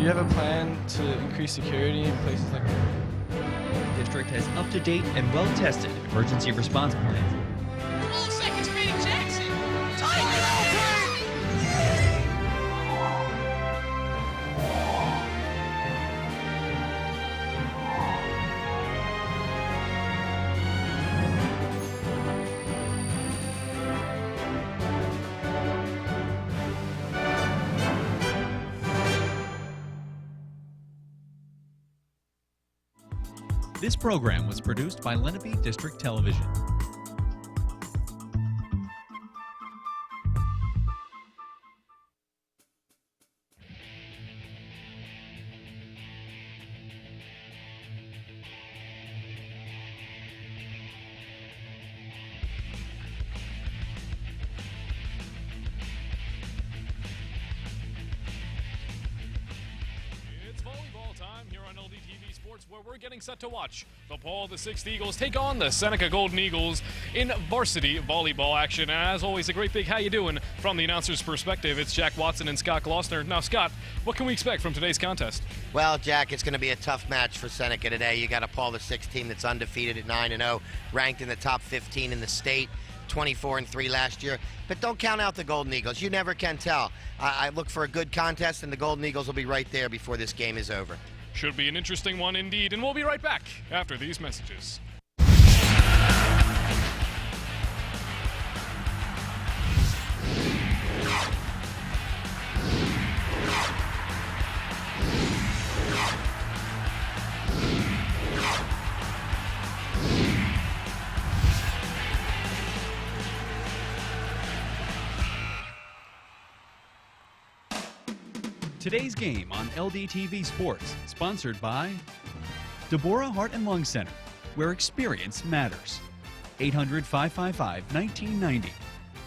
Do you have a plan to increase security in places like that? The district has up-to-date and well-tested emergency response plans. 12 seconds beating Jackson. Tiger open! This program was produced by Lenape District Television. It's volleyball time here on LDTV Sports, where we're getting set to watch the Paul VI Eagles take on the Seneca Golden Eagles in varsity volleyball action. And as always, a great big how you doing from the announcer's perspective. It's Jack Watson and Scott Glossner. Now, Scott, what can we expect from today's contest? Well, Jack, it's going to be a tough match for Seneca today. You got a Paul VI team that's undefeated at 9-0, ranked in the top 15 in the state. 24-3 last year, but don't count out the Golden Eagles. You never can tell. I look for a good contest, and the Golden Eagles will be right there before this game is over. Should be an interesting one indeed, and we'll be right back after these messages. Today's game on LDTV Sports, sponsored by Deborah Heart and Lung Center, where experience matters. 800-555-1990.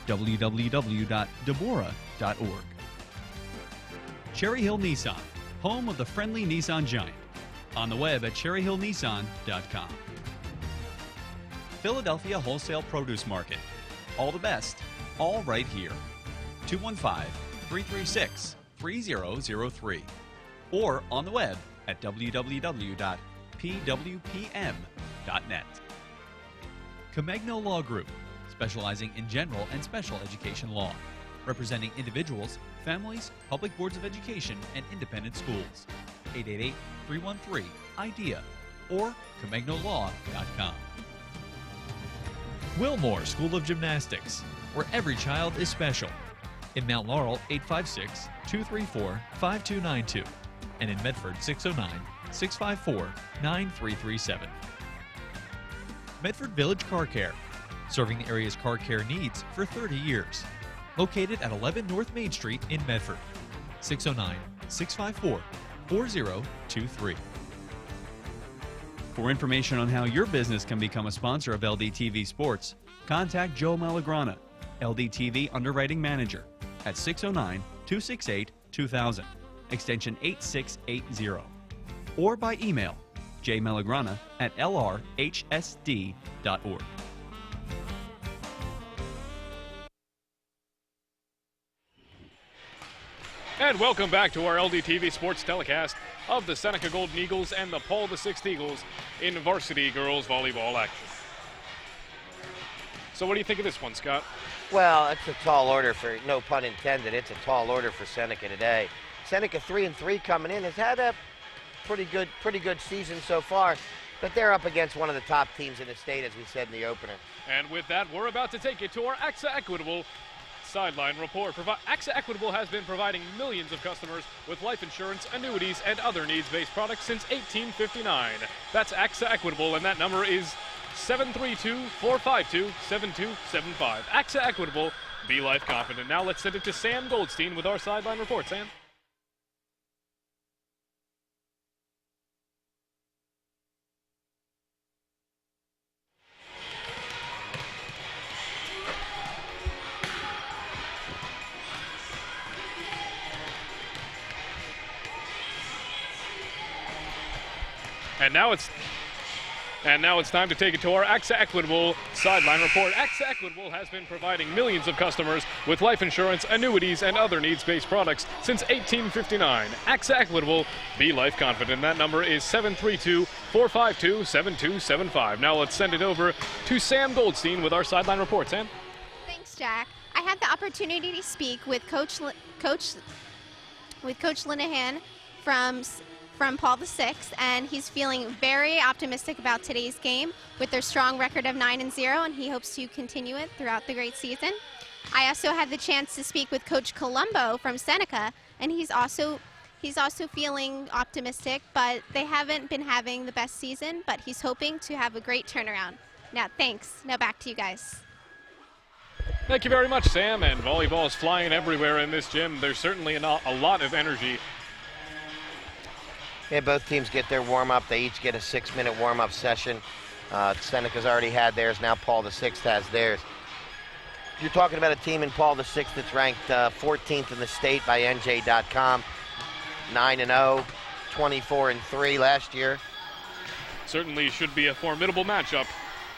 www.deborah.org. Cherry Hill Nissan, home of the friendly Nissan Giant. On the web at cherryhillnissan.com. Philadelphia Wholesale Produce Market. All the best, all right here. 215-336-3003. Or on the web at www.pwpm.net. Comegno Law Group, specializing in general and special education law, representing individuals, families, public boards of education, and independent schools. 888-313-IDEA or ComegnoLaw.com. Wilmore School of Gymnastics, where every child is special. In Mount Laurel, 856-234-5292. And in Medford, 609-654-9337. Medford Village Car Care, serving the area's car care needs for 30 years. Located at 11 North Main Street in Medford, 609-654-4023. For information on how your business can become a sponsor of LDTV Sports, contact Joe Malagrana, LDTV Underwriting Manager, at 609-268-2000, extension 8680, or by email jmalagrana@lrhsd.org. And welcome back to our LDTV Sports telecast of the Seneca Golden Eagles and the Paul VI Eagles in varsity girls volleyball action. So what do you think of this one, Scott? Well, it's a tall order for, no pun intended, it's a tall order for Seneca today. Seneca 3-3 coming in has had a pretty good season so far, but they're up against one of the top teams in the state, as we said in the opener. And with that, we're about to take it to our AXA Equitable sideline report. AXA Equitable has been providing millions of customers with life insurance, annuities, and other needs-based products since 1859. That's AXA Equitable, and that number is 732-452-7275. AXA Equitable, be life confident. Now let's send it to Sam Goldstein with our sideline report. Sam? And now it's time to take it to our AXA Equitable sideline report. AXA Equitable has been providing millions of customers with life insurance, annuities, and other needs-based products since 1859. AXA Equitable, be life confident. That number is 732-452-7275. Now let's send it over to Sam Goldstein with our sideline report. Sam? Thanks, Jack. I had the opportunity to speak with Coach Linehan from Paul VI, and he's feeling very optimistic about today's game with their strong record of 9-0, and he hopes to continue it throughout the great season. I also had the chance to speak with Coach Colombo from Seneca, and he's also feeling optimistic, but they haven't been having the best season, but he's hoping to have a great turnaround. Now, thanks. Now back to you guys. Thank you very much, Sam. And volleyball is flying everywhere in this gym. There's certainly a lot of energy. Yeah, both teams get their warm-up. They each get a 6-minute warm-up session. Seneca's already had theirs. Now Paul VI has theirs. You're talking about a team in Paul VI that's ranked 14th in the state by NJ.com. 9-0, 24-3 last year. Certainly should be a formidable matchup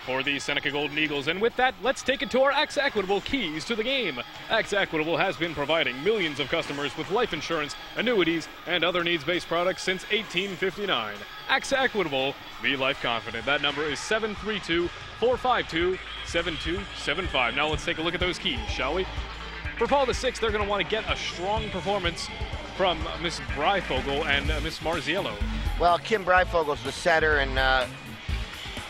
for the Seneca Golden Eagles. And with that, let's take it to our AXA Equitable keys to the game. AXA Equitable has been providing millions of customers with life insurance, annuities, and other needs-based products since 1859. AXA Equitable, be life confident. That number is 732-452-7275. Now let's take a look at those keys, shall we? For Paul VI, they're going to want to get a strong performance from Miss Breifogel and Miss Marziello. Well, Kim Breifogel's the setter, and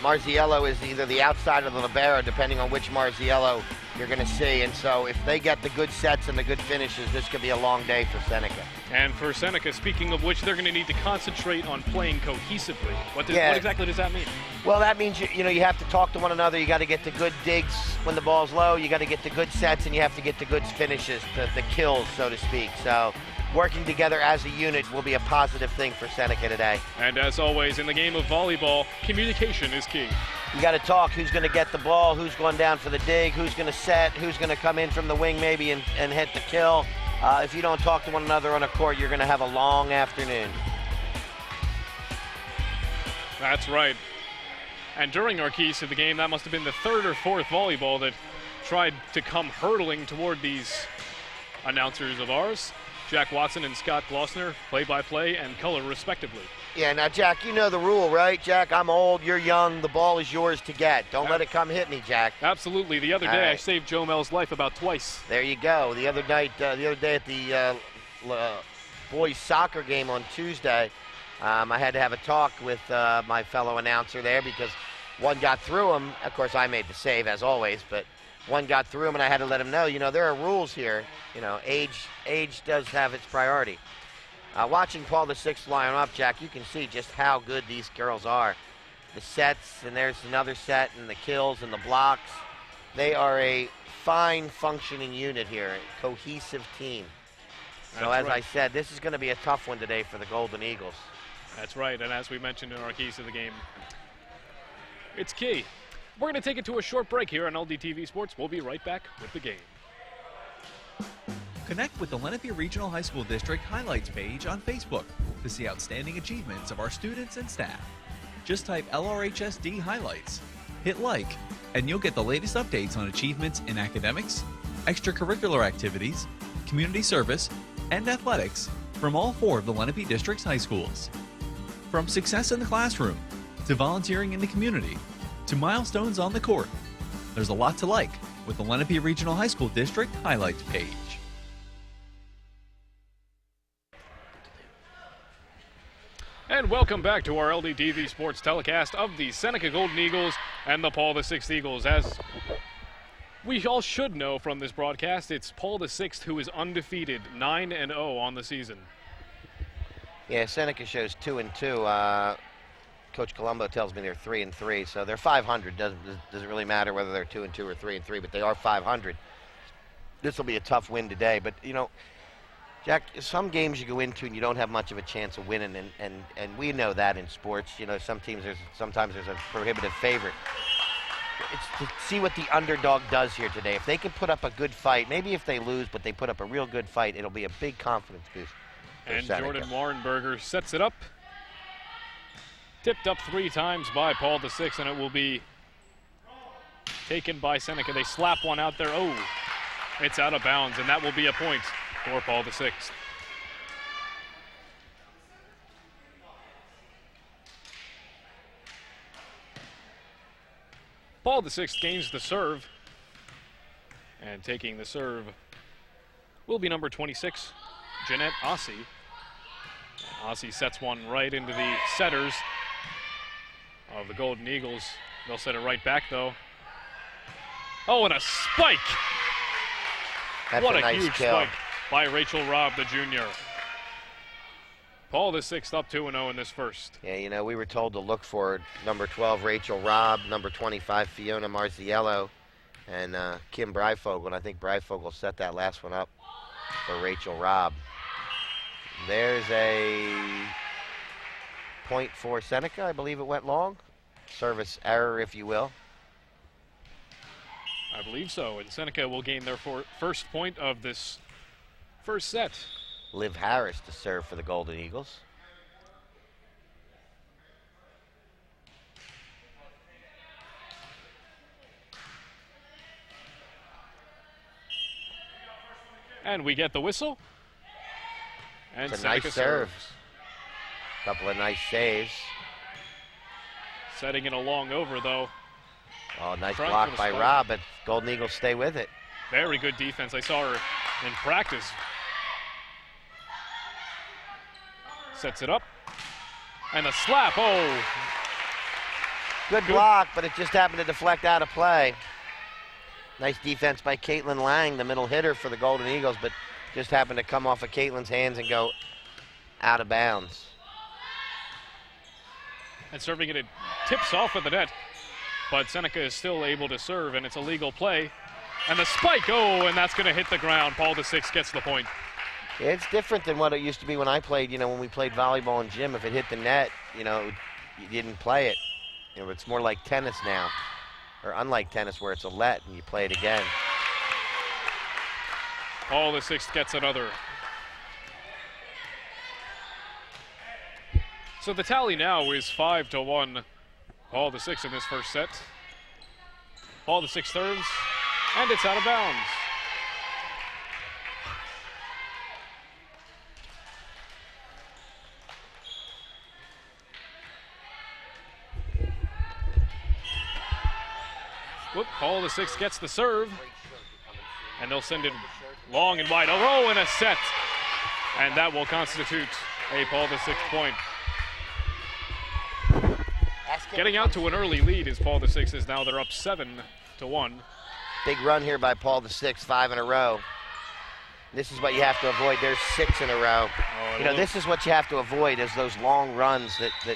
Marziello is either the outside or the libero, depending on which Marziello you're going to see. And so if they get the good sets and the good finishes, this could be a long day for Seneca. And for Seneca, speaking of which, they're going to need to concentrate on playing cohesively. What exactly does that mean? Well, that means you have to talk to one another. You got to get the good digs when the ball's low. You got to get the good sets, and you have to get the good finishes, the kills, so to speak. So working together as a unit will be a positive thing for Seneca today. And as always, in the game of volleyball, communication is key. You got to talk. Who's going to get the ball? Who's going down for the dig? Who's going to set? Who's going to come in from the wing maybe and hit the kill? If you don't talk to one another on a court, you're going to have a long afternoon. That's right. And during our keys to the game, that must have been the third or fourth volleyball that tried to come hurtling toward these announcers of ours. Jack Watson and Scott Glossner, play-by-play and color respectively. Yeah, now, Jack, you know the rule, right? Jack, I'm old, you're young, the ball is yours to get. Don't let it come hit me, Jack. Absolutely. The other day, I saved Joe Mel's life about twice. There you go. The other day at the boys' soccer game on Tuesday, I had to have a talk with my fellow announcer there because one got through him. Of course, I made the save, as always, but one got through him, and I had to let him know, there are rules here. Age does have its priority. Watching Paul VI line up, Jack, you can see just how good these girls are. The sets, and there's another set, and the kills and the blocks. They are a fine functioning unit here, a cohesive team. So as I said, this is going to be a tough one today for the Golden Eagles. That's right, and as we mentioned in our keys to the game, it's key. We're going to take it to a short break here on LDTV Sports. We'll be right back with the game. Connect with the Lenape Regional High School District highlights page on Facebook to see outstanding achievements of our students and staff. Just type LRHSD highlights, hit like, and you'll get the latest updates on achievements in academics, extracurricular activities, community service, and athletics from all 4 of the Lenape District's high schools. From success in the classroom, to volunteering in the community, to milestones on the court, there's a lot to like with the Lenape Regional High School District highlights page. And welcome back to our LDTV Sports telecast of the Seneca Golden Eagles and the Paul VI Eagles. As we all should know from this broadcast, it's Paul VI who is undefeated, 9-0 on the season. Yeah, Seneca shows 2-2. Coach Colombo tells me they're 3-3, so they're 500. Doesn't really matter whether they're 2-2 or 3-3, but they are 500. This will be a tough win today, but Jack, some games you go into and you don't have much of a chance of winning, and we know that in sports. Sometimes there's a prohibitive favorite. It's to see what the underdog does here today. If they can put up a good fight, maybe if they lose, but they put up a real good fight, it'll be a big confidence boost. And Jordan Warrenberger sets it up. Tipped up 3 times by Paul VI, and it will be taken by Seneca. They slap one out there. Oh, it's out of bounds, and that will be a point for Paul VI. Paul VI gains the serve, and taking the serve will be number 26, Jeanette Ossie. Ossie sets one right into the setters of the Golden Eagles. They'll set it right back, though. Oh, and a spike! That's What a a nice huge kill spike by Rachel Robb, the junior. Paul VI up 2-0 in this first. Yeah, you know, we were told to look for number 12, Rachel Robb, number 25, Fiona Marziello, and Kim Breifogel. And I think Breifogel set that last one up for Rachel Robb. There's a point for Seneca. I believe it went long. Service error, if you will. I believe so, and Seneca will gain their first point of this first set. Liv Harris to serve for the Golden Eagles. And we get the whistle. And It's a Seneca nice serve. serves. Couple of nice saves. Setting it a long over, though. Oh, nice Front block for the by spike. Robb, but Golden Eagles stay with it. Very good defense. I saw her in practice. Sets it up. And a slap. Oh, Good block, but it just happened to deflect out of play. Nice defense by Caitlin Lang, the middle hitter for the Golden Eagles, but just happened to come off of Caitlin's hands and go out of bounds. and serving it, it tips off of the net. But Seneca is still able to serve, and it's a legal play. And the spike, oh, and that's going to hit the ground. Paul VI gets the point. It's different than what it used to be when I played, when we played volleyball in gym. If it hit the net, you didn't play it. It's more like tennis now, or unlike tennis where it's a let and you play it again. Paul VI gets another. So the tally now is 5-1. Paul VI in this first set. Paul VI serves, and it's out of bounds. Whoop, Paul VI gets the serve, and they'll send it long and wide. Oh, and a set. And that will constitute a Paul VI point. Getting out to an early lead is Paul VI is now. They're up 7-1. Big run here by Paul VI, 5 in a row. This is what you have to avoid. There's 6 in a row. Oh, This is what you have to avoid is those long runs that a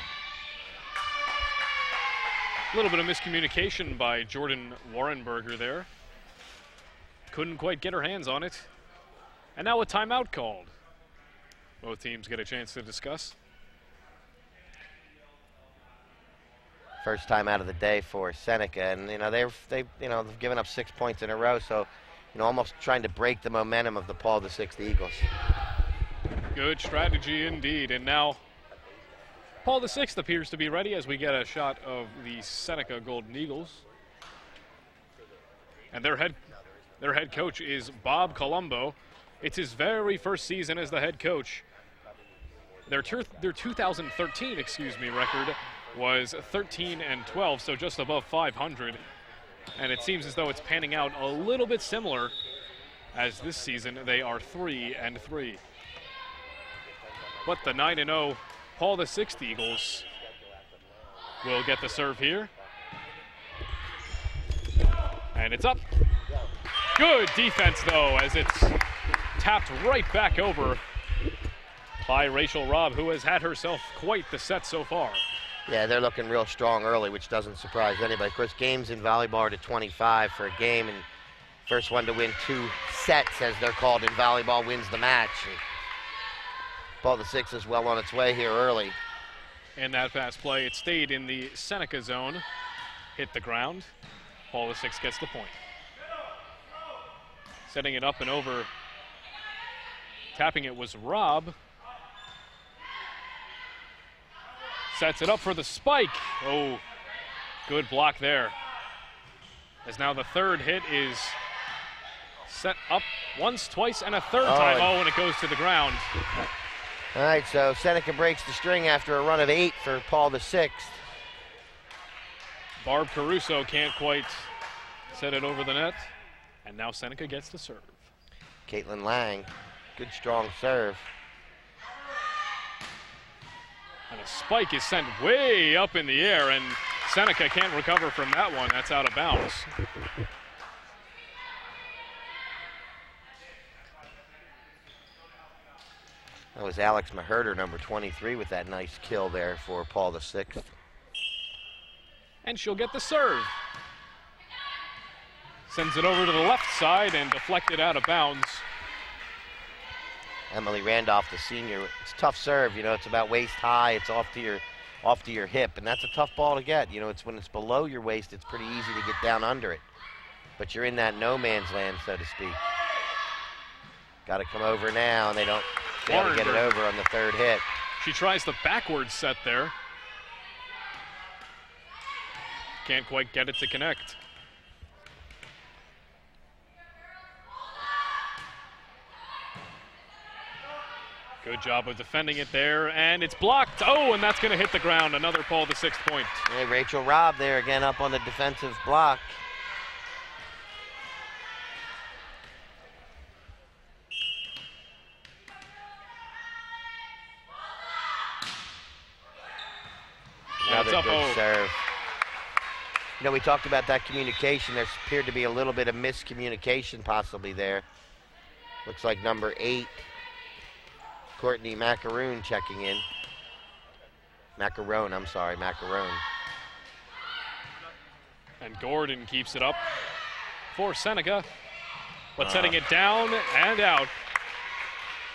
little bit of miscommunication by Jordan Warrenberger there. Couldn't quite get her hands on it. And now a timeout called. Both teams get a chance to discuss. first time out of the day for Seneca, and they've given up 6 points in a row, so almost trying to break the momentum of the Paul VI Eagles. Good strategy indeed, and now Paul VI appears to be ready as we get a shot of the Seneca Golden Eagles, and their head coach is Bob Colombo. It's his very first season as the head coach. Their 2013 record was 13-12, so just above 500. And it seems as though it's panning out a little bit similar, as this season they are 3-3. But the 9-0 Paul VI Eagles will get the serve here. And it's up. Good defense, though, as it's tapped right back over by Rachel Robb, who has had herself quite the set so far. Yeah, they're looking real strong early, which doesn't surprise anybody. Of course, games in volleyball are to 25 for a game, and first one to win 2 sets, as they're called in volleyball, wins the match. And Paul VI is well on its way here early. And that fast play, it stayed in the Seneca zone, hit the ground. Paul VI gets the point. Setting it up and over, tapping it was Robb. Sets it up for the spike. Oh, good block there. As now the third hit is set up once, twice, and a third time. Oh, and it goes to the ground. All right, so Seneca breaks the string after a run of 8 for Paul VI. Barb Caruso can't quite set it over the net. And now Seneca gets to serve. Caitlin Lang, good strong serve. And a spike is sent way up in the air, and Seneca can't recover from that one. That's out of bounds. That was Alex Maherter, number 23, with that nice kill there for Paul VI. And she'll get the serve. Sends it over to the left side and deflected out of bounds. Emily Randolph, the senior. It's a tough serve, you know, it's about waist high, it's off to your hip, and that's a tough ball to get. You know, it's when it's below your waist, it's pretty easy to get down under it. But you're in that no man's land, so to speak. Got to come over now, and they don't be able to get it over on the third hit. She tries the backwards set there. Can't quite get it to connect. Good job of defending it there, and it's blocked. Oh, and that's going to hit the ground. Another Paul VI point. Hey, Rachel Robb there again up on the defensive block. Another good serve. You know, we talked about that communication. There appeared to be a little bit of miscommunication possibly there. Looks like number 8, Courtney Macaroon checking in. Macaron. And Gordon keeps it up for Seneca. But setting it down and out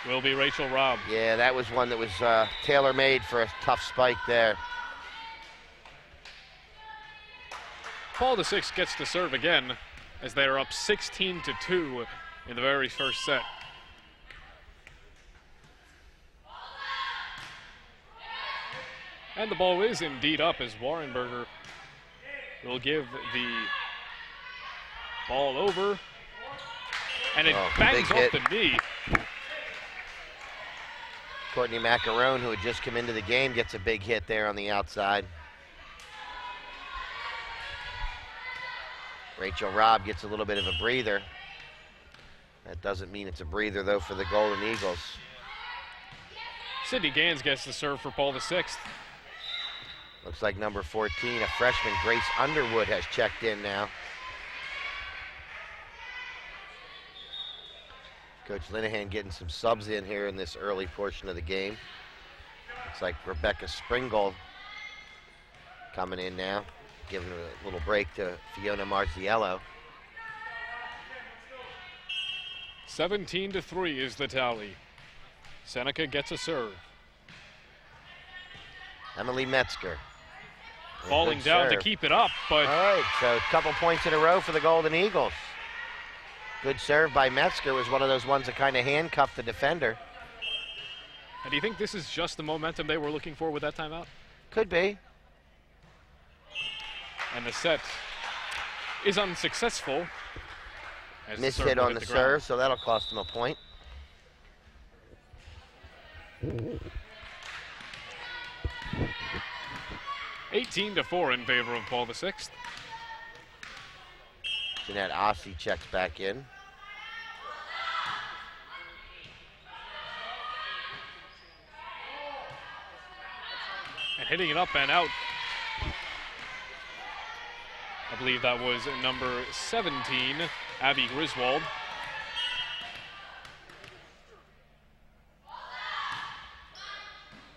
will be Rachel Robb. Yeah, that was one that was tailor-made for a tough spike there. Paul VI gets to serve again as they are up 16-2 in the very first set. And the ball is indeed up as Warrenberger will give the ball over. And it bangs off the knee. Courtney Macaron, who had just come into the game, gets a big hit there on the outside. Rachel Robb gets a little bit of a breather. That doesn't mean it's a breather, though, for the Golden Eagles. Sydney Gans gets the serve for Paul VI. Looks like number 14, a freshman, Grace Underwood, has checked in now. Coach Linehan getting some subs in here in this early portion of the game. Looks like Rebecca Springgold coming in now, giving a little break to Fiona Marziello. 17-3 is the tally. Seneca gets a serve. Emily Metzger. Falling down to keep it up, but... All right, so a couple points in a row for the Golden Eagles. Good serve by Metzger. Was one of those ones that kind of handcuffed the defender. And do you think this is just the momentum they were looking for with that timeout? Could be. And the set is unsuccessful. Miss hit on the serve, so that'll cost them a point. (18-4) in favor of Paul VI. Jeanette Ossie checks back in. And hitting it up and out. I believe that was number 17, Abby Griswold.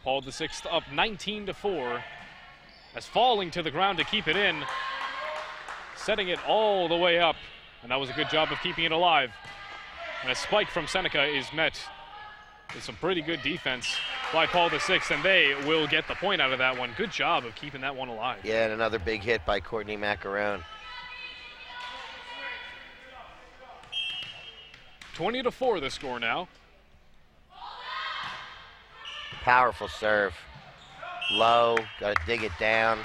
Paul VI up 19-4. As falling to the ground to keep it in. Setting it all the way up. And that was a good job of keeping it alive. And a spike from Seneca is met with some pretty good defense by Paul VI, and they will get the point out of that one. Good job of keeping that one alive. Yeah, and another big hit by Courtney Macaron. 20-4 the score now. Powerful serve. Low, got to dig it down.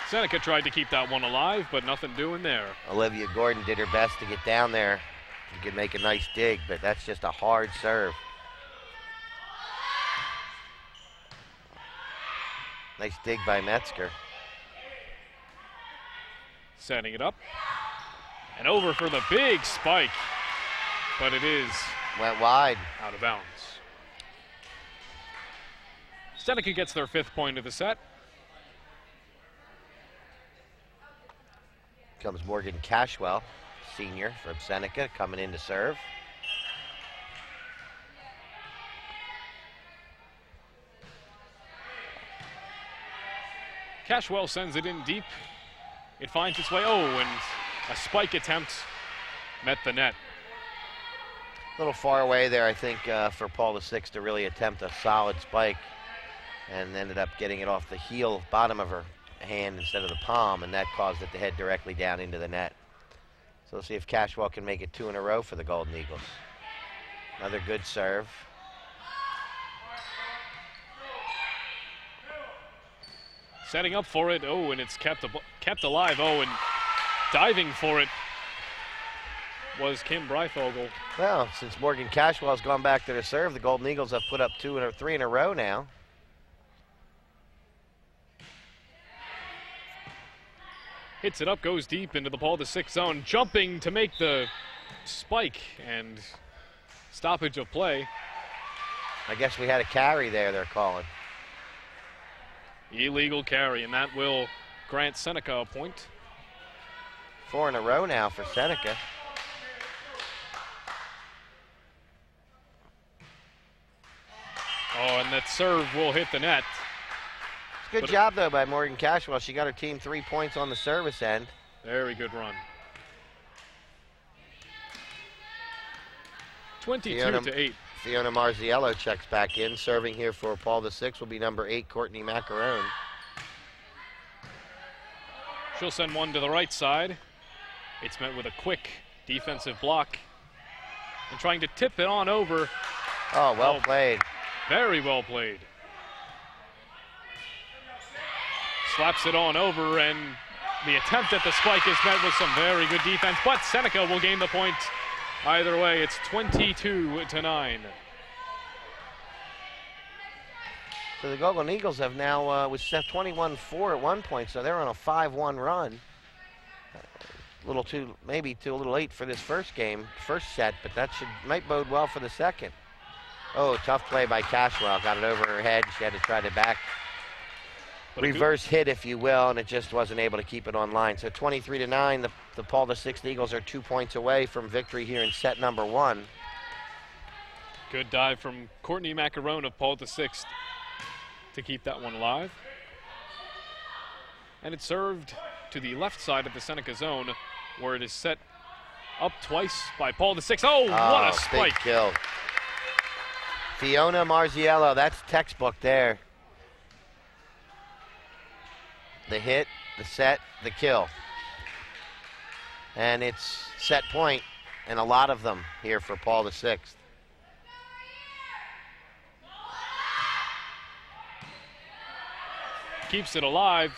Seneca tried to keep that one alive, but nothing doing there. Olivia Gordon did her best to get down there. You could make a nice dig, but that's just a hard serve. Nice dig by Metzger. Setting it up. And over for the big spike. But it is Went wide. out of bounds. Seneca gets their 5th point of the set. Comes Morgan Cashwell, senior from Seneca, coming in to serve. Cashwell sends it in deep. It finds its way. Oh, and a spike attempt met the net. A little far away there, I think, for Paul VI to really attempt a solid spike, and ended up getting it off the heel, bottom of her hand instead of the palm, and that caused it to head directly down into the net. So we'll see if Cashwell can make it 2 in a row for the Golden Eagles. Another good serve. Setting up for it. Oh, and it's kept alive. Oh, and diving for it was Kim Breifogel. Well, since Morgan Cashwell's gone back to the serve, the Golden Eagles have put up 3 in a row now. Hits it up, goes deep into the Paul VI zone, jumping to make the spike and stoppage of play. I guess we had a carry there, they're calling. Illegal carry, and that will grant Seneca a point. 4 in a row now for Seneca. Oh, and that serve will hit the net. Good job, though, by Morgan Cashwell. She got her team 3 points on the service end. Very good run. 22-8. Fiona Marziello checks back in. Serving here for Paul VI will be number 8, Courtney Macarone. She'll send one to the right side. It's met with a quick defensive block. And trying to tip it on over. Oh, well played. Very well played. Slaps it on over, and the attempt at the spike is met with some very good defense, but Seneca will gain the point. Either way, it's 22-9. So the Golden Eagles have now was set 21-4 at one point, so they're on a 5-1 run. A little too, maybe too a little late for this first set, but that might bode well for the second. Oh, tough play by Cashwell. Got it over her head. She had to try to back. Reverse hit, if you will, and it just wasn't able to keep it online. So 23-9, the Paul VI Eagles are 2 points away from victory here in set number 1. Good dive from Courtney Macarone of Paul VI to keep that one alive. And it's served to the left side of the Seneca zone, where it is set up twice by Paul VI. Oh, what a spike. Big kill. Fiona Marziello, that's textbook there. The hit, the set, the kill. And it's set point, and a lot of them here for Paul VI. Keeps it alive.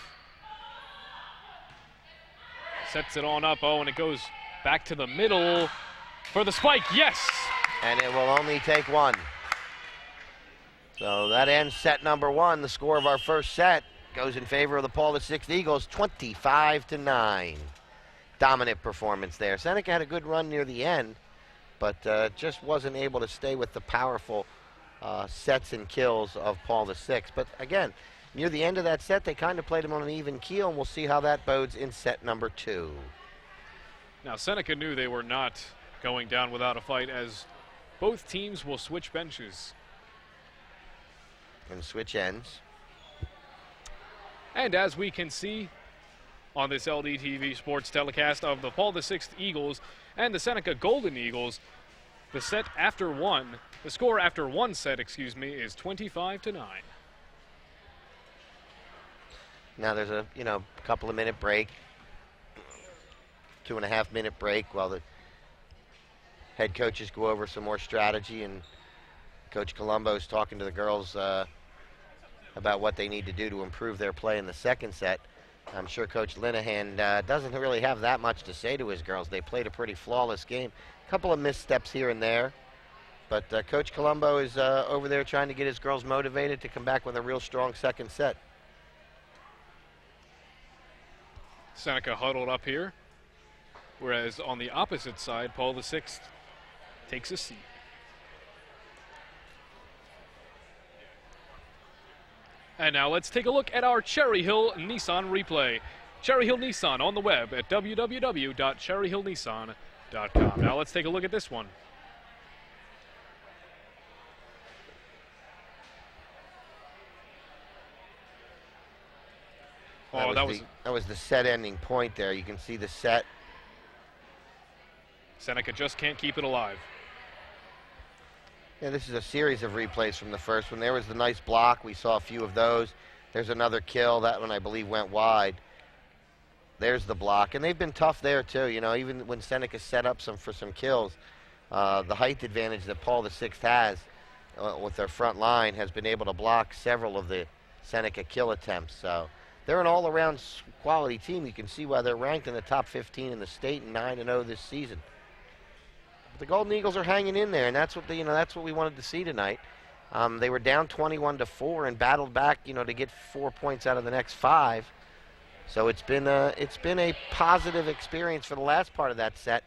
Sets it on up. Oh, and it goes back to the middle for the spike. Yes! And it will only take 1. So that ends set number 1. The score of our first set goes in favor of the Paul VI Eagles, 25-9. Dominant performance there. Seneca had a good run near the end, but just wasn't able to stay with the powerful sets and kills of Paul VI. But again, near the end of that set, they kind of played him on an even keel, and we'll see how that bodes in set number 2. Now, Seneca knew they were not going down without a fight, as both teams will switch benches. And switch ends. And as we can see on this LDTV Sports telecast of the Paul VI Eagles and the Seneca Golden Eagles, the score after one set, is 25-9. Now there's a couple of minute break, 2.5 minute break while the head coaches go over some more strategy, and Coach Colombo's talking to the girls about what they need to do to improve their play in the second set. I'm sure Coach Linehan doesn't really have that much to say to his girls. They played a pretty flawless game. A couple of missteps here and there. But Coach Colombo is over there trying to get his girls motivated to come back with a real strong second set. Seneca huddled up here, whereas on the opposite side, Paul VI takes a seat. And now let's take a look at our Cherry Hill Nissan replay. Cherry Hill Nissan on the web at www.cherryhillnissan.com. Now let's take a look at this one. Oh, that was the set-ending point there. You can see the set. Seneca just can't keep it alive. Yeah, this is a series of replays from the first one. There was the nice block. We saw a few of those. There's another kill. That one, I believe, went wide. There's the block. And they've been tough there, too. You know, even when Seneca set up for some kills, the height advantage that Paul VI has with their front line has been able to block several of the Seneca kill attempts. So they're an all-around quality team. You can see why they're ranked in the top 15 in the state and 9-0 this season. But the Golden Eagles are hanging in there, and that's what that's what we wanted to see tonight. They were down 21-4 and battled back, to get 4 points out of the next 5. So it's been a positive experience for the last part of that set,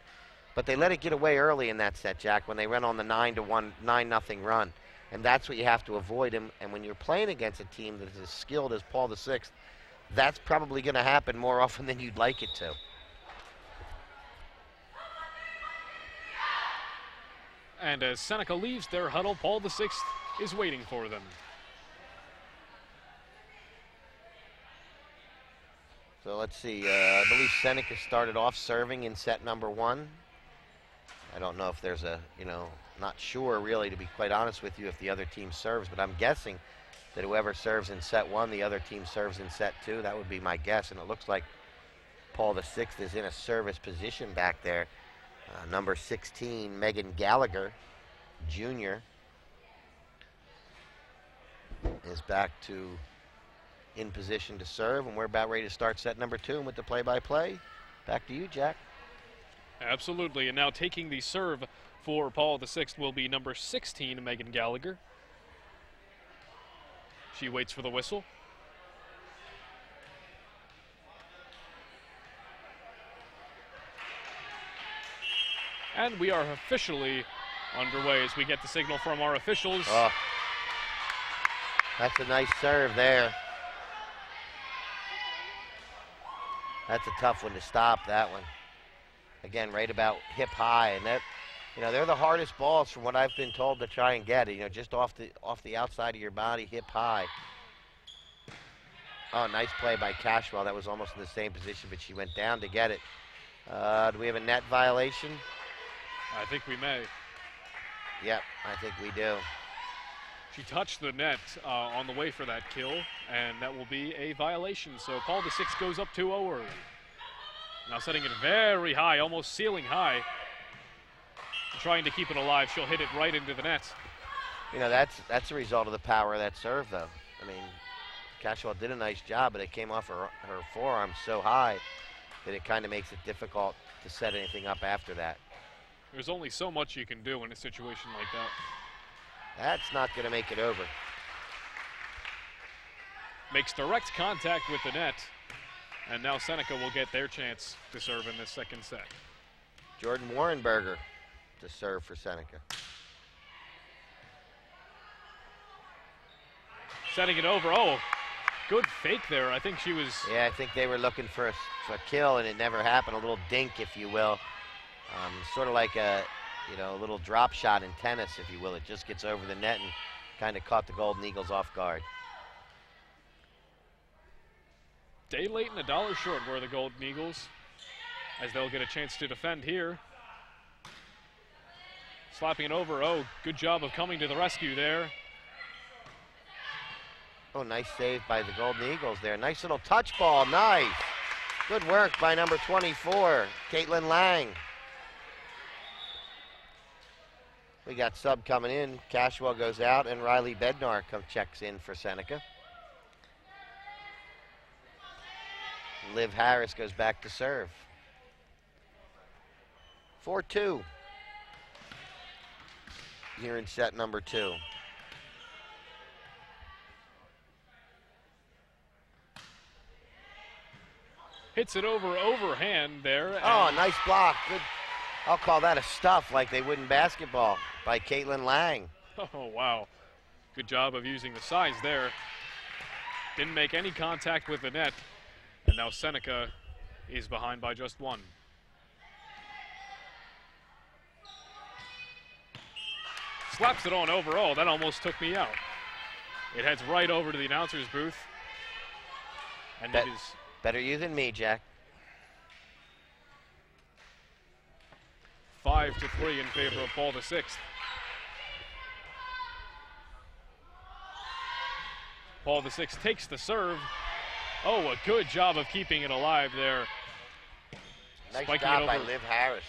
but they let it get away early in that set, Jack, when they went on the 9-0 run, and that's what you have to avoid. And when you're playing against a team that is as skilled as Paul VI, that's probably going to happen more often than you'd like it to. And as Seneca leaves their huddle, Paul VI is waiting for them. So let's see. I believe Seneca started off serving in set number 1. I don't know if there's not sure really, to be quite honest with you, if the other team serves, but I'm guessing that whoever serves in set 1, the other team serves in set 2. That would be my guess, and it looks like Paul VI is in a service position back there. Number 16, Megan Gallagher, Jr., is back in position to serve, and we're about ready to start set number 2. And with the play-by-play, back to you, Jack. Absolutely, and now taking the serve for Paul VI will be number 16, Megan Gallagher. She waits for the whistle. And we are officially underway as we get the signal from our officials. Oh, that's a nice serve there. That's a tough one to stop, that one. Again, right about hip high, and that, they're the hardest balls from what I've been told to try and get. Just off the outside of your body, hip high. Oh, nice play by Cashwell. That was almost in the same position, but she went down to get it. Do we have a net violation? I think we may. Yep, I think we do. She touched the net on the way for that kill, and that will be a violation. So Paul VI goes up 2-0 early. Now setting it very high, almost ceiling high. Trying to keep it alive, she'll hit it right into the net. That's a result of the power of that serve, though. I mean, Cashwell did a nice job, but it came off her forearm so high that it kind of makes it difficult to set anything up after that. There's only so much you can do in a situation like that. That's not going to make it over. Makes direct contact with the net. And now Seneca will get their chance to serve in this second set. Jordan Warrenberger to serve for Seneca. Setting it over. Oh, good fake there. I think she was... Yeah, I think they were looking for a kill, and it never happened. A little dink, if you will. Sort of like a little drop shot in tennis, if you will. It just gets over the net and kind of caught the Golden Eagles off guard. Day late and $1 short were the Golden Eagles, as they'll get a chance to defend here. Slapping it over. Oh, good job of coming to the rescue there. Oh, nice save by the Golden Eagles there. Nice little touch ball. Nice. Good work by number 24, Caitlin Lang. We got sub coming in. Cashwell goes out, and Riley Bednar checks in for Seneca. Liv Harris goes back to serve. 4-2 here in set number 2. Hits it overhand there. Oh, nice block. Good. I'll call that a stuff like they would in basketball by Caitlin Lang. Oh, wow. Good job of using the size there. Didn't make any contact with the net. And now Seneca is behind by just 1. Slaps it on over. Oh, that almost took me out. It heads right over to the announcer's booth. And it is... Better you than me, Jack. 5-3 in favor of Paul VI. Paul VI takes the serve. Oh, a good job of keeping it alive there. Nice Spiking job it by over Liv Harris.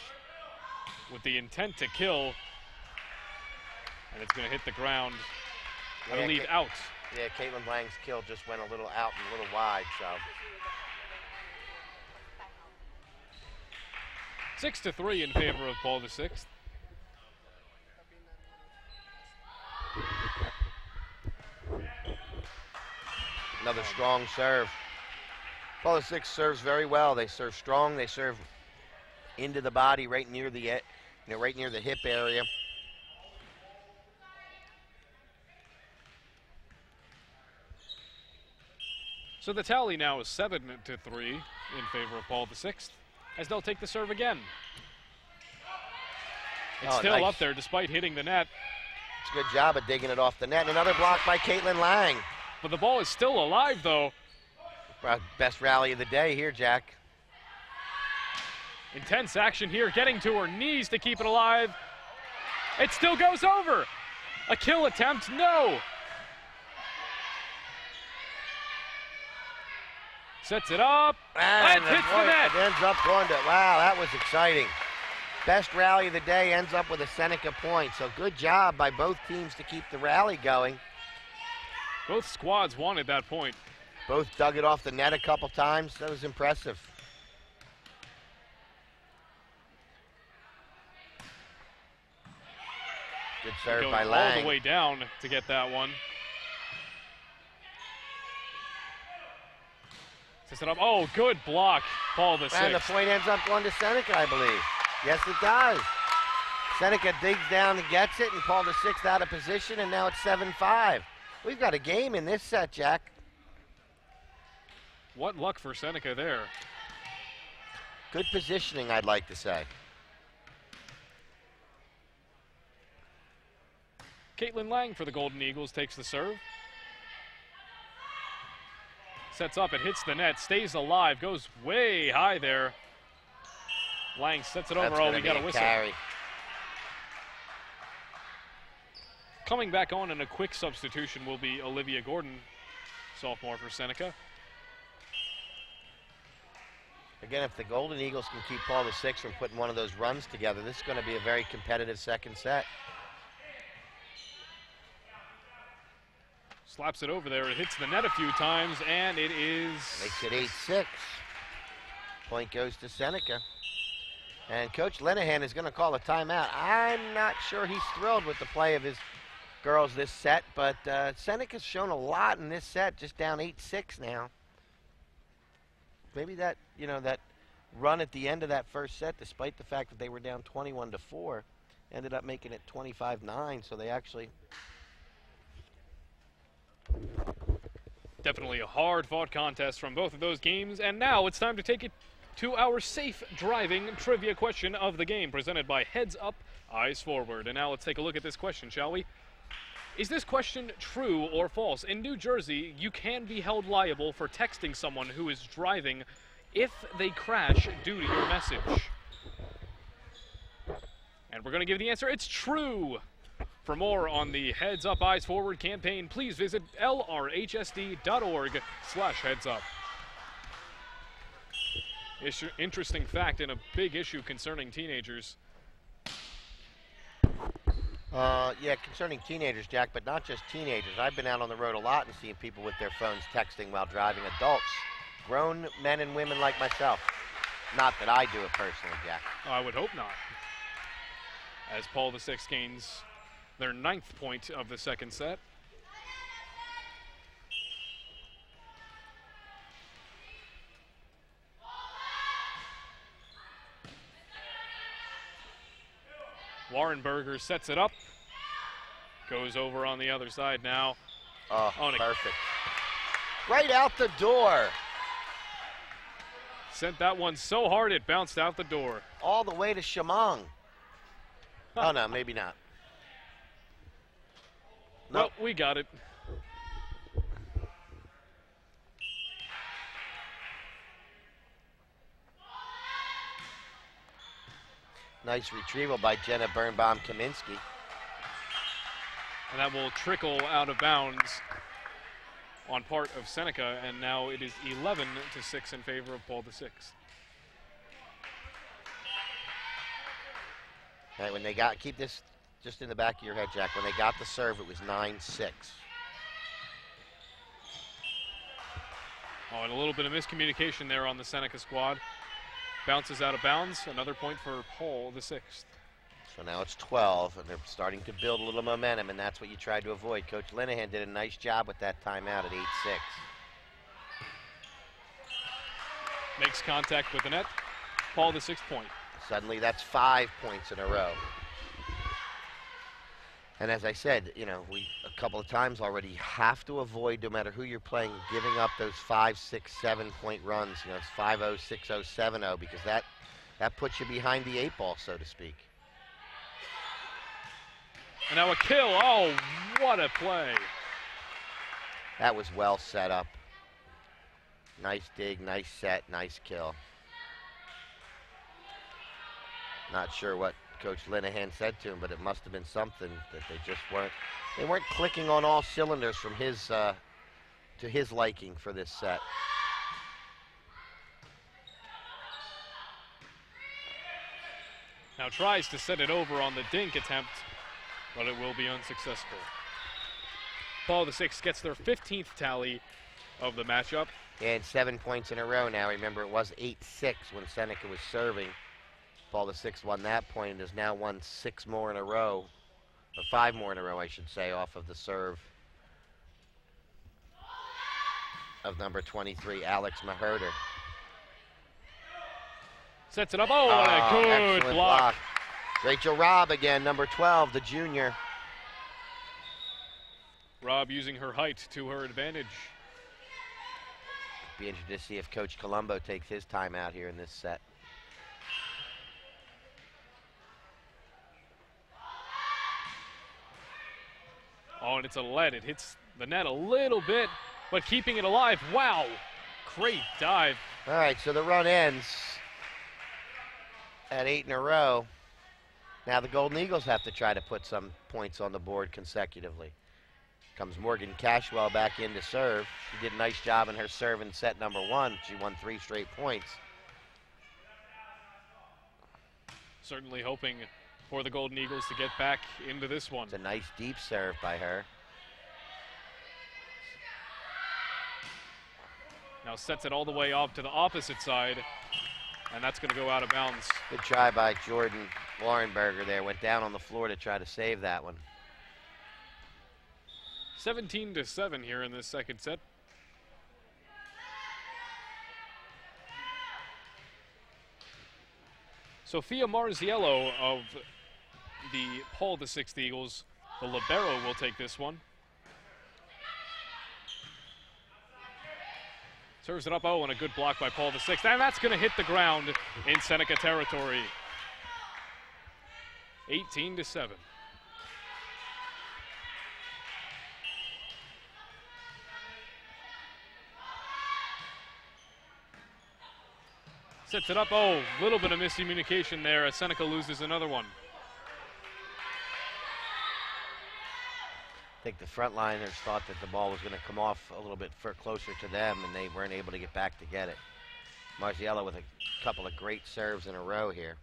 with the intent to kill. And it's going to hit the ground. I believe out. Yeah, Caitlin Lang's kill just went a little out and a little wide, so. 6-3 in favor of Paul VI. Another strong serve. Paul VI serves very well. They serve strong. They serve into the body, right near the, right near the hip area. So the tally now is 7-3 in favor of Paul VI, as they'll take the serve again. It's still nice. up there despite hitting the net. It's a good job of digging it off the net. Another block by Caitlin Lang. But the ball is still alive, though. Best rally of the day here, Jack. Intense action here, getting to her knees to keep it alive. It still goes over. A kill attempt, no. Sets it up, and hits the net. It ends up going to, wow, that was exciting. Best rally of the day ends up with a Seneca point. So good job by both teams to keep the rally going. Both squads wanted that point. Both dug it off the net a couple times. That was impressive. Good serve Going by Lang. all the way down to get that one. Sets it up. Oh, good block, Paul VI. And the point ends up going to Seneca, I believe. Yes, it does. Seneca digs down and gets it, and Paul VI out of position, and now it's 7-5. We've got a game in this set, Jack. What luck for Seneca there. Good positioning, I'd like to say. Caitlin Lang for the Golden Eagles takes the serve. Sets up, it hits the net, stays alive, goes way high there. Lang sets it over. That's Oh, we gonna got be a a whistle. carry. Coming back on in a quick substitution will be Olivia Gordon, sophomore for Seneca. Again, if the Golden Eagles can keep Paul VI from putting one of those runs together, this is going to be a very competitive second set. Slaps it over there. It hits the net a few times, and it is... Makes it 8-6. Point goes to Seneca. And Coach Lenahan is going to call a timeout. I'm not sure he's thrilled with the play of his girls this set, but Seneca's shown a lot in this set, just down 8-6 now. Maybe that, that run at the end of that first set, despite the fact that they were down 21-4, ended up making it 25-9, so they actually... Definitely a hard-fought contest from both of those games, and now it's time to take it to our safe driving trivia question of the game, presented by Heads Up, Eyes Forward. And now let's take a look at this question, shall we? Is this question true or false? In New Jersey, you can be held liable for texting someone who is driving if they crash due to your message. And we're going to give the answer. It's true. For more on the Heads Up, Eyes Forward campaign, please visit lrhsd.org/headsup. Interesting fact and a big issue concerning teenagers. Yeah, concerning teenagers, Jack, but not just teenagers. I've been out on the road a lot and seeing people with their phones texting while driving. Adults Grown men and women like myself. Not that I do it personally, Jack. I would hope not. As Paul VI gains their 9th point of the second set. Warrenberger sets it up. Goes over on the other side now. Oh, perfect. Right out the door. Sent that one so hard it bounced out the door. All the way to Shamong. Oh, no, maybe not. Nope. Well, we got it. Nice retrieval by Jenna Birnbaum-Kaminsky. And that will trickle out of bounds on part of Seneca, and now it is 11-6 in favor of Paul VI. Right, when they got, keep this just in the back of your head, Jack. When they got the serve, it was 9-6. Oh, and a little bit of miscommunication there on the Seneca squad. Bounces out of bounds. Another point for Paul VI. So now it's 12, and they're starting to build a little momentum, and that's what you tried to avoid. Coach Linehan did a nice job with that timeout at 8-6. Makes contact with the net. Paul the 6th point. Suddenly that's 5 points in a row. And as I said, you know, we a couple of times already have to avoid, no matter who you're playing, giving up those 5, 6, 7 point runs. You know, it's 5-0, 6-0, 7-0, because that puts you behind the 8 ball, so to speak. And now a kill. Oh, what a play. That was well set up. Nice dig, nice set, nice kill. Not sure what Coach Linehan said to him, but it must have been something that they weren't clicking on all cylinders from his to his liking for this set. Now tries to set it over on the dink attempt, but it will be unsuccessful. Paul VI gets their 15th tally of the matchup. And 7 points in a row now. Remember, it was 8-6 when Seneca was serving. Paul VI won that point and has now won 6 more in a row, or 5 more in a row, I should say, off of the serve of number 23, Alex Maherter. Sets it up. Oh, what a good block. Rachel Robb again, number 12, the junior. Robb using her height to her advantage. Be interested to see if Coach Colombo takes his time out here in this set. Oh, and it's a lead. It hits the net a little bit, but keeping it alive. Wow, great dive. All right, so the run ends at 8 in a row. Now the Golden Eagles have to try to put some points on the board consecutively. Comes Morgan Cashwell back in to serve. She did a nice job in her serve in set number 1. She won 3 straight points. Certainly hoping for the Golden Eagles to get back into this one. It's a nice deep serve by her. Now sets it all the way off to the opposite side, and that's going to go out of bounds. Good try by Jordan Warrenberger there. Went down on the floor to try to save that one. 17-7 here in this second set. Sophia Marziello of the Paul VI Eagles, the libero, will take this one. Serves it up, oh, and a good block by Paul VI. And that's going to hit the ground in Seneca territory. 18-7. Sets it up, oh, little bit of miscommunication there as Seneca loses another one. I think the frontliners thought that the ball was going to come off a little bit closer to them, and they weren't able to get back to get it. Marziello with a couple of great serves in a row here.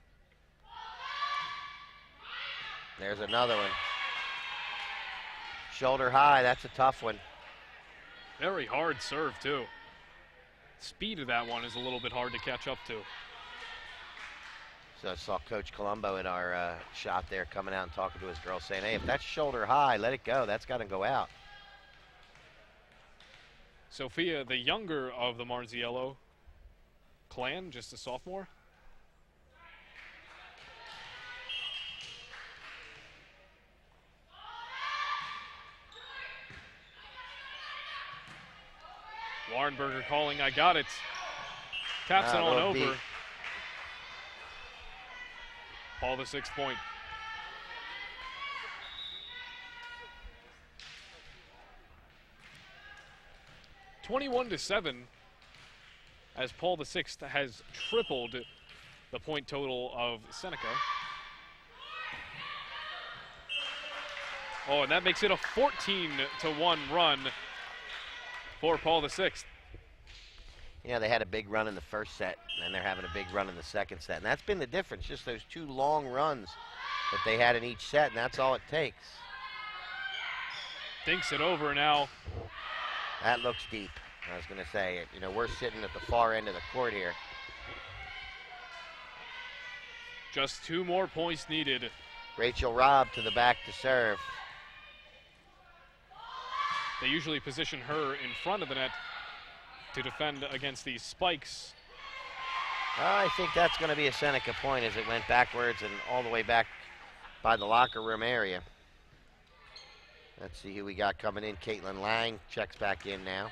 There's another one. Shoulder high, that's a tough one. Very hard serve, too. speed of that one is a little bit hard to catch up to. So I saw Coach Colombo in our shot there coming out and talking to his girl saying, hey, if that's shoulder high, let it go. That's got to go out. Sophia, the younger of the Marziello clan, just a sophomore. Warrenberger calling, I got it. Taps it on over. Beat. Paul the 6th point. (21-7) as Paul the 6th has tripled the point total of Seneca. Oh, and that makes it a 14-1 run for Paul the 6th. Yeah, they had a big run in the first set, and they're having a big run in the second set. And that's been the difference, just those 2 long runs that they had in each set, and that's all it takes. Dinks it over now. That looks deep. I was going to say, you know, we're sitting at the far end of the court here. Just 2 more points needed. Rachel Robb to the back to serve. They usually position her in front of the net to defend against these spikes. I think that's going to be a Seneca point as it went backwards and all the way back by the locker room area. Let's see who we got coming in. Caitlin Lang checks back in now.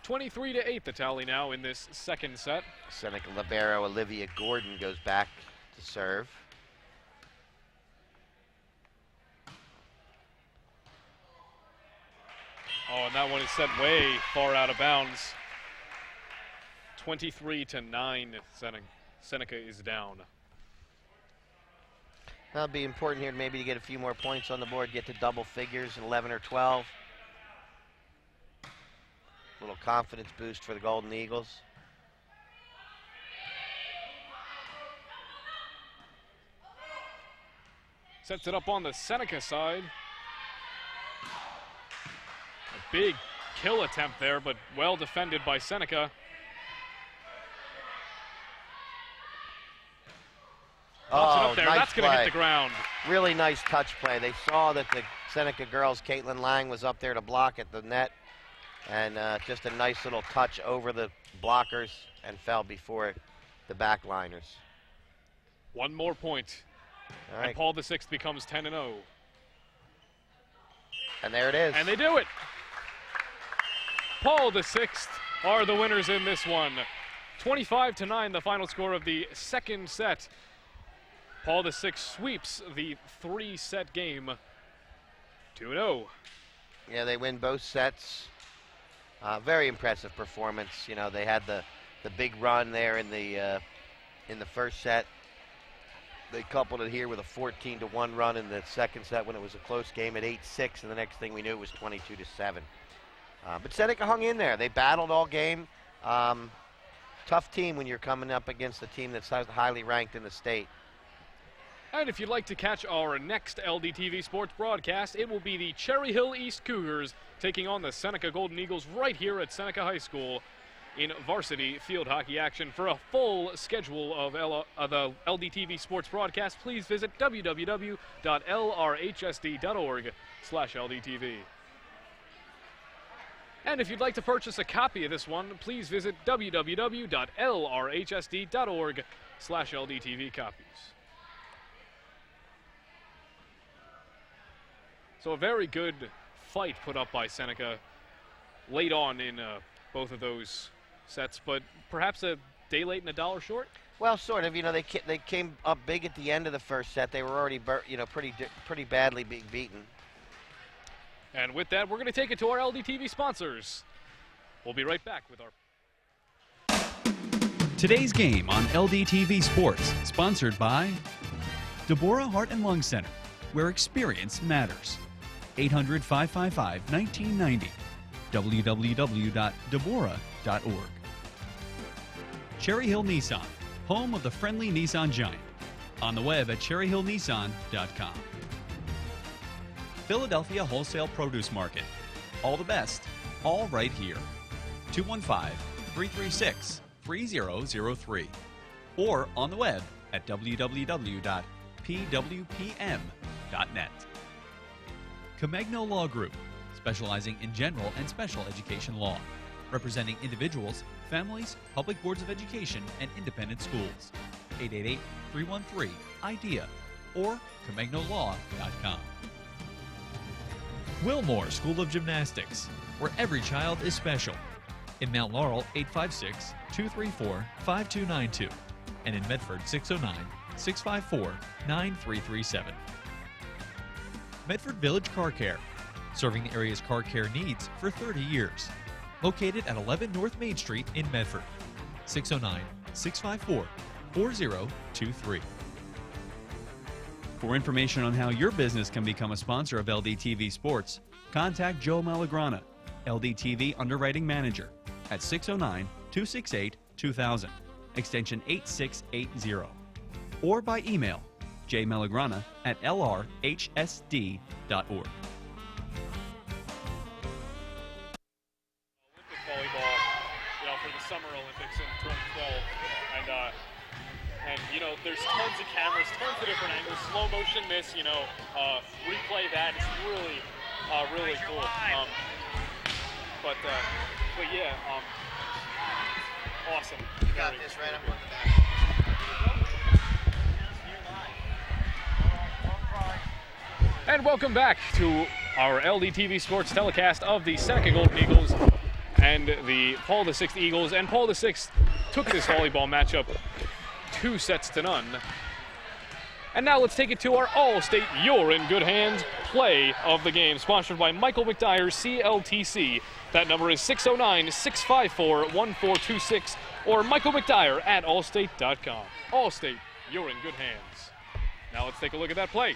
23-8 the tally now in this second set. Seneca libero Olivia Gordon goes back to serve. Oh, and that one is set way far out of bounds. 23-9, Seneca is down. That'll be important here maybe to get a few more points on the board, get to double figures, 11 or 12. A little confidence boost for the Golden Eagles. Sets it up on the Seneca side. A big kill attempt there, but well defended by Seneca. Pops it up there. Nice That's going to hit the ground. Really nice touch play. They saw that the Seneca girls, Caitlin Lang, was up there to block at the net. And just a nice little touch over the blockers and fell before the backliners. 1 more point. All right. And Paul the 6th becomes 10-0. And there it is. And they do it. Paul the 6th are the winners in this one. 25-9, the final score of the second set. Paul the 6th sweeps the 3-set game 2-0. Yeah, they win both sets. Very impressive performance. You know, they had the big run there in the first set. They coupled it here with a 14-1 run in the second set when it was a close game at 8-6, and the next thing we knew it was 22-7. But Seneca hung in there. They battled all game. Tough team when you're coming up against a team that's highly ranked in the state. And if you'd like to catch our next LDTV Sports broadcast, it will be the Cherry Hill East Cougars taking on the Seneca Golden Eagles right here at Seneca High School in varsity field hockey action. For a full schedule of the LDTV Sports broadcast, please visit www.lrhsd.org/LDTV. And if you'd like to purchase a copy of this one, please visit www.lrhsd.org/LDTV copies. So a very good fight put up by Seneca late on in both of those sets, but perhaps a day late and a dollar short? Well, sort of. You know, they came up big at the end of the first set. They were already, pretty badly being beaten. And with that, we're going to take it to our LDTV sponsors. We'll be right back with our... Today's game on LDTV Sports, sponsored by Deborah Heart and Lung Center, where experience matters. 800-555-1990. www.deborah.org. Cherry Hill Nissan, home of the friendly Nissan Giant. On the web at cherryhillnissan.com. Philadelphia Wholesale Produce Market. All the best, all right here. 215-336-3003 or on the web at www.pwpm.net. Comegno Law Group, specializing in general and special education law, representing individuals, families, public boards of education, and independent schools. 888-313-IDEA or ComegnoLaw.com. Wilmore School of Gymnastics, where every child is special. In Mount Laurel, 856-234-5292. And in Medford, 609-654-9337. Medford Village Car Care, serving the area's car care needs for 30 years. Located at 11 North Main Street in Medford, 609-654-4023. For information on how your business can become a sponsor of LDTV Sports, contact Joe Malagrana, LDTV Underwriting Manager, at 609-268-2000, extension 8680, or by email jmalagrana@lrhsd.org. Olympic volleyball, for the Summer Olympics in 2012, and there's tons of cameras, tons of different angles, slow motion this, replay that. It's really cool. But yeah, awesome. You got this right up on the back. And welcome back to our LDTV Sports telecast of the Seneca Golden Eagles and the Paul VI Eagles. And Paul VI took this volleyball matchup 2-0. And now let's take it to our All-State You're in Good Hands play of the game, sponsored by Michael McDyer CLTC. That number is 609-654-1426 or Michael McDyer at allstate.com. Allstate, you're in good hands. Now let's take a look at that play.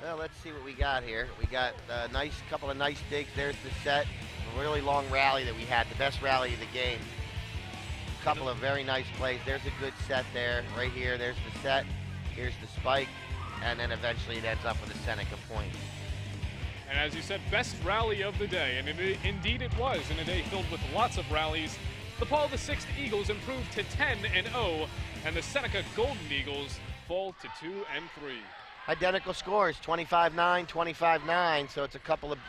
Well, let's see what we got here. We got a couple of nice digs. There's the set. A really long rally that we had, the best rally of the game. A couple of very nice plays. There's a good set there. Right here, there's the set. Here's the spike. And then eventually it ends up with a Seneca point. And as you said, best rally of the day. And indeed it was, in a day filled with lots of rallies. The Paul VI Eagles improved to 10-0, and the Seneca Golden Eagles fall to 2-3. Identical scores, 25-9, 25-9. So it's a couple of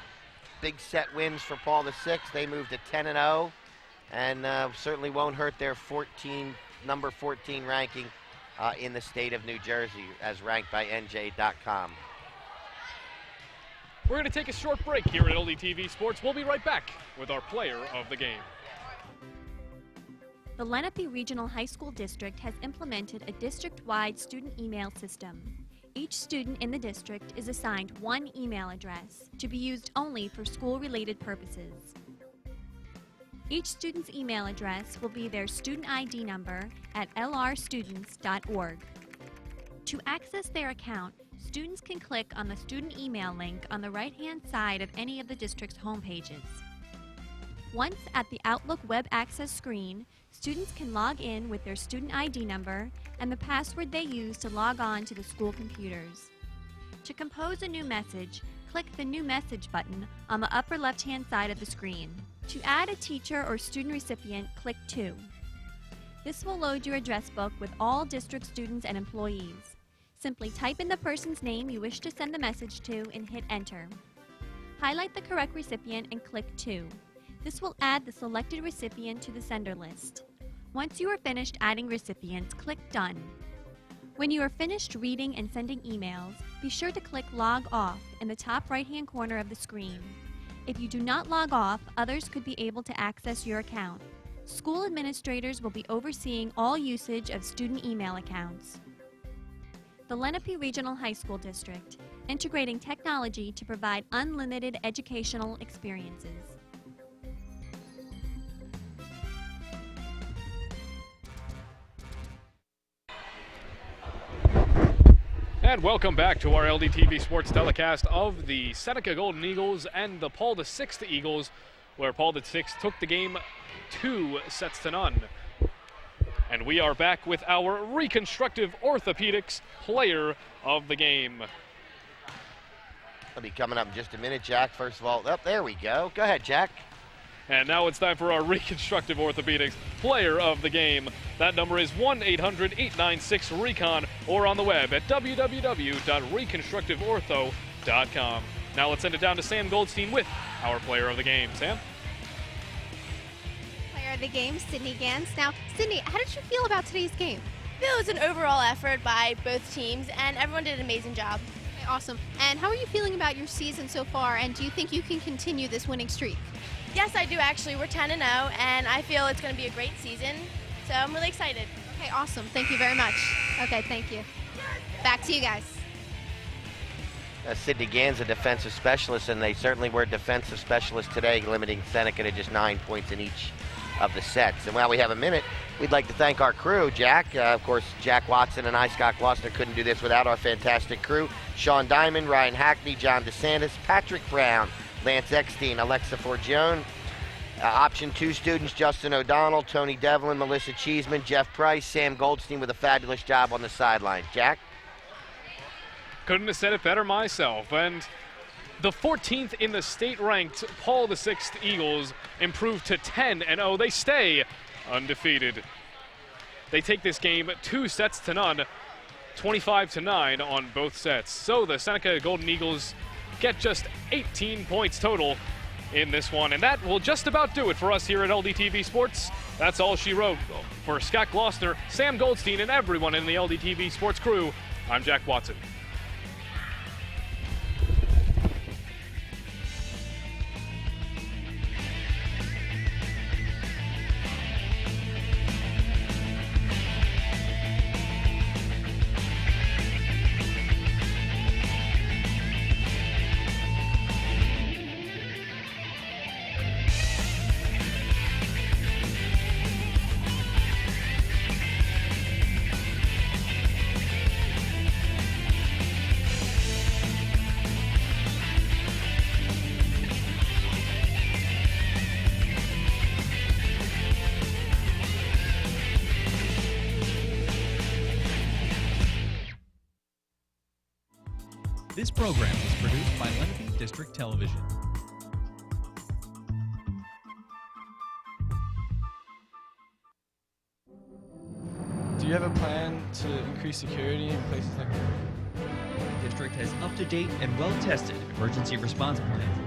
big set wins for Paul VI. They moved to 10-0, and certainly won't hurt their number 14 ranking in the state of New Jersey, as ranked by NJ.com. We're going to take a short break here at LDTV Sports. We'll be right back with our player of the game. The Lenape Regional High School District has implemented a district-wide student email system. Each student in the district is assigned one email address to be used only for school-related purposes. Each student's email address will be their student ID number at lrstudents.org. To access their account, students can click on the student email link on the right-hand side of any of the district's home pages. Once at the Outlook web access screen, students can log in with their student ID number and the password they use to log on to the school computers. To compose a new message, click the New Message button on the upper left-hand side of the screen. To add a teacher or student recipient, click 2. This will load your address book with all district students and employees. Simply type in the person's name you wish to send the message to and hit Enter. Highlight the correct recipient and click 2. This will add the selected recipient to the sender list. Once you are finished adding recipients, click Done. When you are finished reading and sending emails, be sure to click Log Off in the top right-hand corner of the screen. If you do not log off, others could be able to access your account. School administrators will be overseeing all usage of student email accounts. The Lenape Regional High School District, integrating technology to provide unlimited educational experiences. And welcome back to our LDTV Sports telecast of the Seneca Golden Eagles and the Paul VI Eagles, where Paul VI took the game 2-0. And we are back with our reconstructive orthopedics player of the game. I'll be coming up in just a minute, Jack. First of all, there we go. Go ahead, Jack. And now it's time for our Reconstructive Orthopedics Player of the Game. That number is 1-800-896-RECON or on the web at www.reconstructiveortho.com. Now let's send it down to Sam Goldstein with our Player of the Game. Sam? Player of the game, Sydney Gans. Now, Sydney, how did you feel about today's game? I feel it was an overall effort by both teams, and everyone did an amazing job. Okay, awesome. And how are you feeling about your season so far, and do you think you can continue this winning streak? Yes, I do actually. We're 10-0, and I feel it's going to be a great season, so I'm really excited. Okay, awesome. Thank you very much. Okay, thank you. Back to you guys. Sydney Gans, a defensive specialist, and they certainly were defensive specialists today, limiting Seneca to just 9 points in each of the sets. And while we have a minute, we'd like to thank our crew. Jack, of course, Jack Watson and I, Scott Gloster, couldn't do this without our fantastic crew. Sean Diamond, Ryan Hackney, John DeSantis, Patrick Brown, Lance Eckstein, Alexa Forgione, Option 2 students, Justin O'Donnell, Tony Devlin, Melissa Cheeseman, Jeff Price, Sam Goldstein with a fabulous job on the sideline. Jack? Couldn't have said it better myself. And the 14th in the state-ranked Paul VI Eagles improved to 10-0. They stay undefeated. They take this game 2-0, 25-9 on both sets. So the Seneca Golden Eagles get just 18 points total in this one. And that will just about do it for us here at LDTV Sports. That's all she wrote. For Scott Gloster, Sam Goldstein, and everyone in the LDTV Sports crew, I'm Jack Watson. This program is produced by Lenape District Television. Do you have a plan to increase security in places like that? The district has up-to-date and well-tested emergency response plans